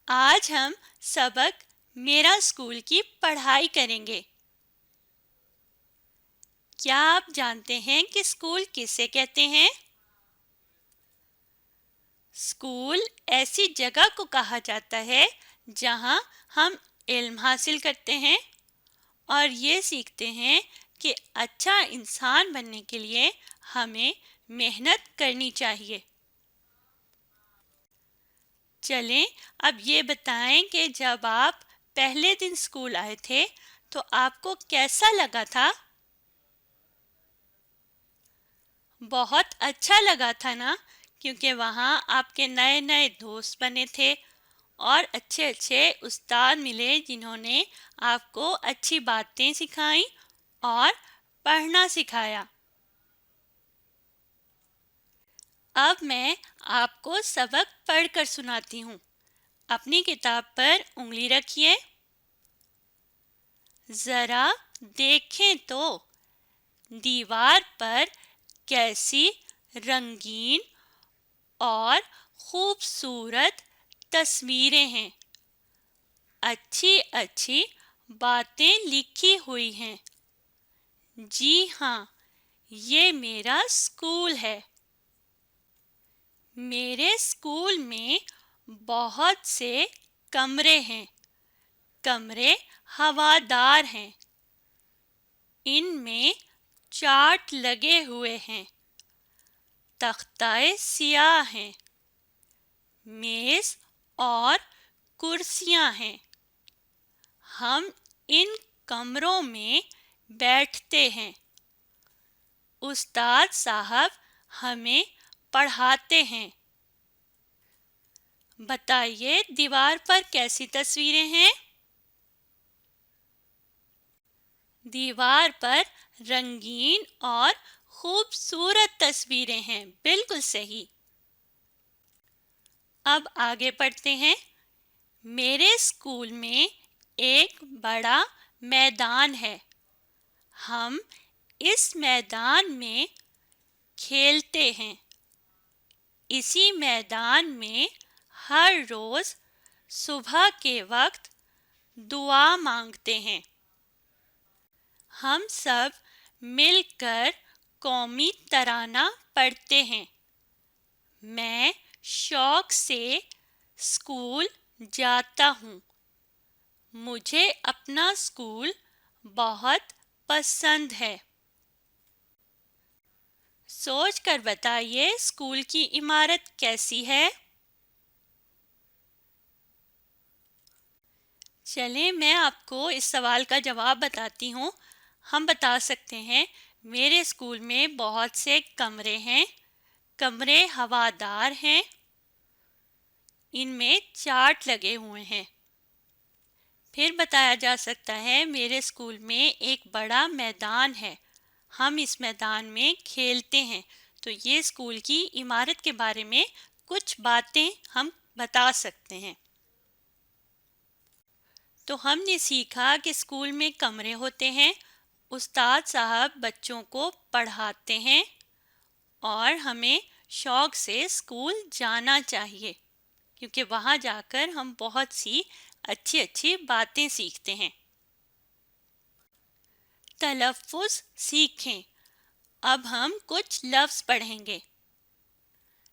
آج ہم سبق میرا اسکول کی پڑھائی کریں گے۔ کیا آپ جانتے ہیں کہ اسکول کسے کہتے ہیں؟ اسکول ایسی جگہ کو کہا جاتا ہے جہاں ہم علم حاصل کرتے ہیں اور یہ سیکھتے ہیں کہ اچھا انسان بننے کے لیے ہمیں محنت کرنی چاہیے۔ چلیں اب یہ بتائیں کہ جب آپ پہلے دن اسکول آئے تھے تو آپ کو کیسا لگا تھا؟ بہت اچھا لگا تھا نا، کیونکہ وہاں آپ کے نئے نئے دوست بنے تھے اور اچھے اچھے استاد ملے جنہوں نے آپ کو اچھی باتیں سکھائیں اور پڑھنا سکھایا۔ اب میں آپ کو سبق پڑھ کر سناتی ہوں۔ اپنی کتاب پر انگلی رکھیے۔ ذرا دیکھیں تو دیوار پر کیسی رنگین اور خوبصورت تصویریں ہیں۔ اچھی اچھی باتیں لکھی ہوئی ہیں۔ جی ہاں، یہ میرا اسکول ہے۔ میرے اسکول میں بہت سے کمرے ہیں۔ کمرے ہوادار ہیں۔ ان میں چارٹ لگے ہوئے ہیں۔ تختہ سیاہ ہیں۔ میز اور کرسیاں ہیں۔ ہم ان کمروں میں بیٹھتے ہیں۔ استاد صاحب ہمیں پڑھاتے ہیں۔ بتائیے دیوار پر کیسی تصویریں ہیں؟ دیوار پر رنگین اور خوبصورت تصویریں ہیں، بالکل صحیح۔ اب آگے پڑھتے ہیں۔ میرے اسکول میں ایک بڑا میدان ہے۔ ہم اس میدان میں کھیلتے ہیں۔ اسی میدان میں ہر روز صبح کے وقت دعا مانگتے ہیں۔ ہم سب مل کر قومی ترانہ پڑھتے ہیں۔ میں شوق سے اسکول جاتا ہوں۔ مجھے اپنا اسکول بہت پسند ہے۔ سوچ کر بتائیے اسکول کی عمارت کیسی ہے؟ چلیں میں آپ کو اس سوال کا جواب بتاتی ہوں۔ ہم بتا سکتے ہیں میرے اسکول میں بہت سے کمرے ہیں۔ کمرے ہوادار ہیں۔ ان میں چارٹ لگے ہوئے ہیں۔ پھر بتایا جا سکتا ہے میرے اسکول میں ایک بڑا میدان ہے۔ ہم اس میدان میں کھیلتے ہیں۔ تو یہ اسکول کی عمارت کے بارے میں کچھ باتیں ہم بتا سکتے ہیں۔ تو ہم نے سیکھا کہ اسکول میں کمرے ہوتے ہیں، استاد صاحب بچوں کو پڑھاتے ہیں اور ہمیں شوق سے اسکول جانا چاہیے کیونکہ وہاں جا کر ہم بہت سی اچھی اچھی باتیں سیکھتے ہیں۔ تلفظ سیکھیں۔ اب ہم کچھ لفظ پڑھیں گے۔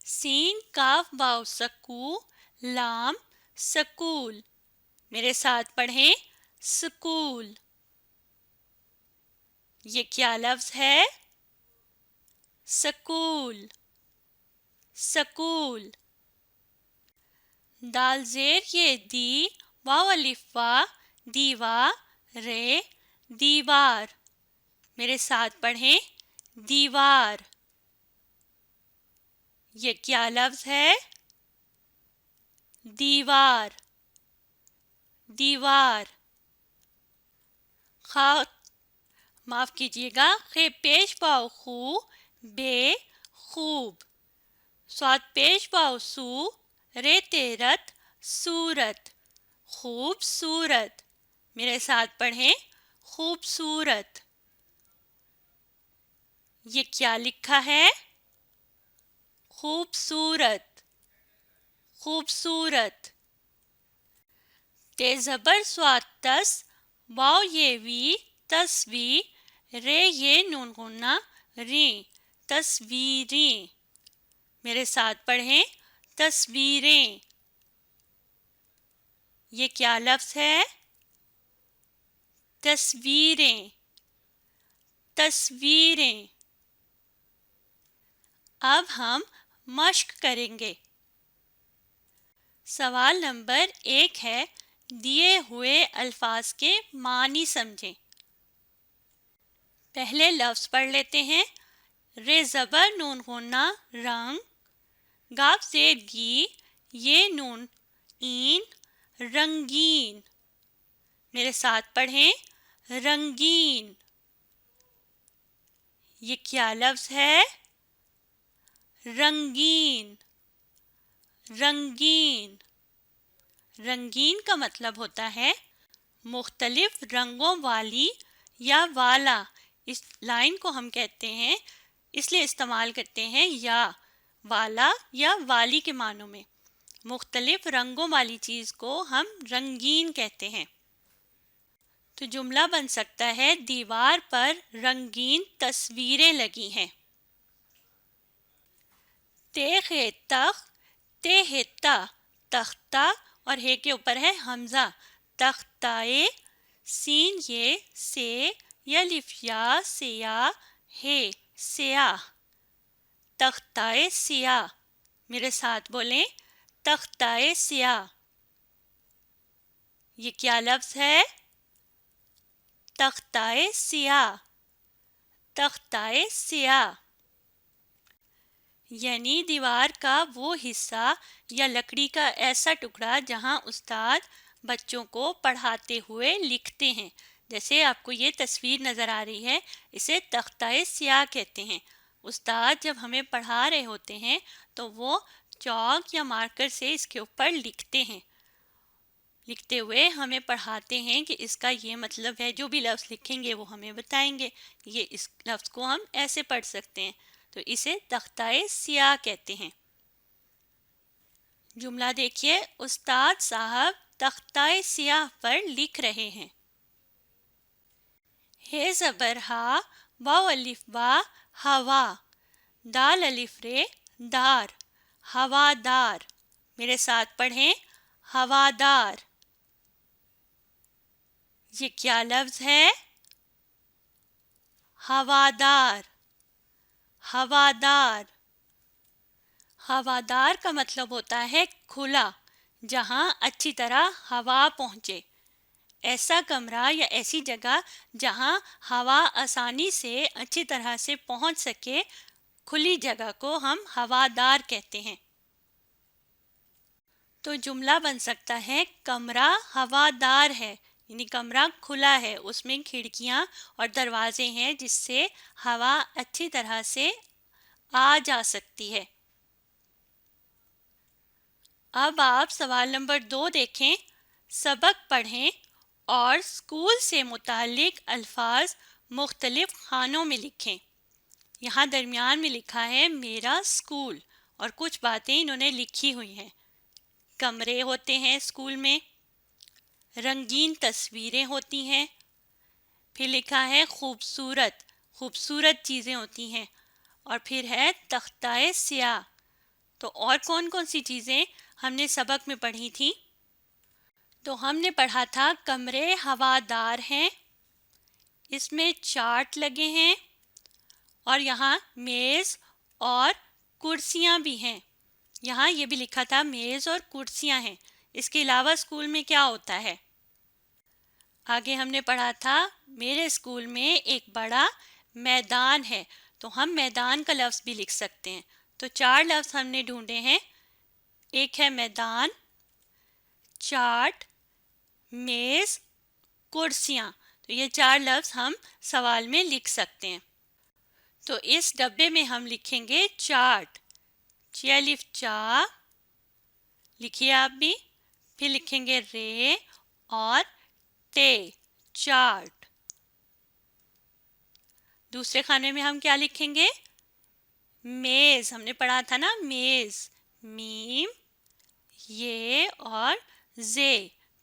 سین کاف واو سکو لام سکول۔ میرے ساتھ پڑھیں، سکول۔ یہ کیا لفظ ہے؟ School, school. دال زیر یہ دی واو الف وا دیوا رے دیوار۔ میرے ساتھ پڑھیں، دیوار۔ یہ کیا لفظ ہے؟ دیوار، دیوار۔ معاف کیجیے گا، خے پیش واو خو بے خوب۔ صاد پیش واو سو رے تیرت سورت، خوبصورت۔ میرے ساتھ پڑھیں، خوبصورت۔ یہ کیا لکھا ہے؟ خوبصورت، خوبصورت۔ تے زبر سواد تس، واو یہ وی، تصوی، رے یہ نون غنہ ری، تصویریں. میرے ساتھ پڑھیں، تصویریں. یہ کیا لفظ ہے؟ تصویریں، تصویریں. اب ہم مشق کریں گے. سوال نمبر 1 ہے، دیے ہوئے الفاظ کے معنی سمجھیں. پہلے لفظ پڑھ لیتے ہیں. رے زبر نون غنہ رنگ، گاف زیر گی، یہ نون این، رنگین. میرے ساتھ پڑھیں، رنگین. یہ کیا لفظ ہے؟ رنگین، رنگین. رنگین کا مطلب ہوتا ہے مختلف رنگوں والی یا والا. اس لائن کو ہم کہتے ہیں، اس لیے استعمال کرتے ہیں یا والا یا والی کے معنوں میں. مختلف رنگوں والی چیز کو ہم رنگین کہتے ہیں. تو جملہ بن سکتا ہے، دیوار پر رنگین تصویریں لگی ہیں. تے ہے تخت، تے ہے تا، تختہ، اور ہے کے اوپر ہے حمزہ، تختائے. سین یہ سے، یا لفیا سیاہ ہے، سیاہ، تختائے سیاہ. میرے ساتھ بولیں، تختائے سیاہ. یہ کیا لفظ ہے؟ تختائے سیاہ، تختائے سیاہ. یعنی دیوار کا وہ حصہ یا لکڑی کا ایسا ٹکڑا جہاں استاد بچوں کو پڑھاتے ہوئے لکھتے ہیں. جیسے آپ کو یہ تصویر نظر آ رہی ہے، اسے تختۂ سیاہ کہتے ہیں. استاد جب ہمیں پڑھا رہے ہوتے ہیں تو وہ چاک یا مارکر سے اس کے اوپر لکھتے ہیں. لکھتے ہوئے ہمیں پڑھاتے ہیں کہ اس کا یہ مطلب ہے. جو بھی لفظ لکھیں گے وہ ہمیں بتائیں گے، یہ اس لفظ کو ہم ایسے پڑھ سکتے ہیں. تو اسے تختۂ سیاہ کہتے ہیں. جملہ دیکھیے، استاد صاحب تختۂ سیاہ پر لکھ رہے ہیں. ہے زبر ہا، واو الف با، ہوا، دال الف رے، دار، ہوادار. میرے ساتھ پڑھیں، ہوادار. یہ کیا لفظ ہے؟ ہوادار، ہوادار. ہوادار کا مطلب ہوتا ہے کھلا، جہاں اچھی طرح ہوا پہنچے. ایسا کمرہ یا ایسی جگہ جہاں ہوا آسانی سے اچھی طرح سے پہنچ سکے، کھلی جگہ کو ہم ہوادار کہتے ہیں. تو جملہ بن سکتا ہے، کمرہ ہوادار ہے، یعنی کمرہ کھلا ہے، اس میں کھڑکیاں اور دروازے ہیں جس سے ہوا اچھی طرح سے آ جا سکتی ہے. اب آپ سوال نمبر 2 دیکھیں. سبق پڑھیں اور اسکول سے متعلق الفاظ مختلف خانوں میں لکھیں. یہاں درمیان میں لکھا ہے میرا اسکول، اور کچھ باتیں انہوں نے لکھی ہوئی ہیں. کمرے ہوتے ہیں اسکول میں، رنگین تصویریں ہوتی ہیں، پھر لکھا ہے خوبصورت، خوبصورت چیزیں ہوتی ہیں، اور پھر ہے تختۂ سیاہ. تو اور کون کون سی چیزیں ہم نے سبق میں پڑھی تھی؟ تو ہم نے پڑھا تھا کمرے ہوادار ہیں، اس میں چارٹ لگے ہیں، اور یہاں میز اور کرسیاں بھی ہیں. یہاں یہ بھی لکھا تھا میز اور کرسیاں ہیں. اس کے علاوہ اسکول میں کیا ہوتا ہے؟ آگے ہم نے پڑھا تھا میرے اسکول میں ایک بڑا میدان ہے. تو ہم میدان کا لفظ بھی لکھ سکتے ہیں. تو 4 لفظ ہم نے ڈھونڈے ہیں. ایک ہے میدان، چارٹ، میز، کرسیاں. تو یہ 4 لفظ ہم سوال میں لکھ سکتے ہیں. تو اس ڈبے میں ہم لکھیں گے چارٹ، چ الف چا، لکھیے آپ بھی. پھر لکھیں گے رے اور ٹے، چارٹ. دوسرے خانے میں ہم کیا لکھیں گے؟ میز. ہم نے پڑھا تھا نا میز، میم، یہ اور زے،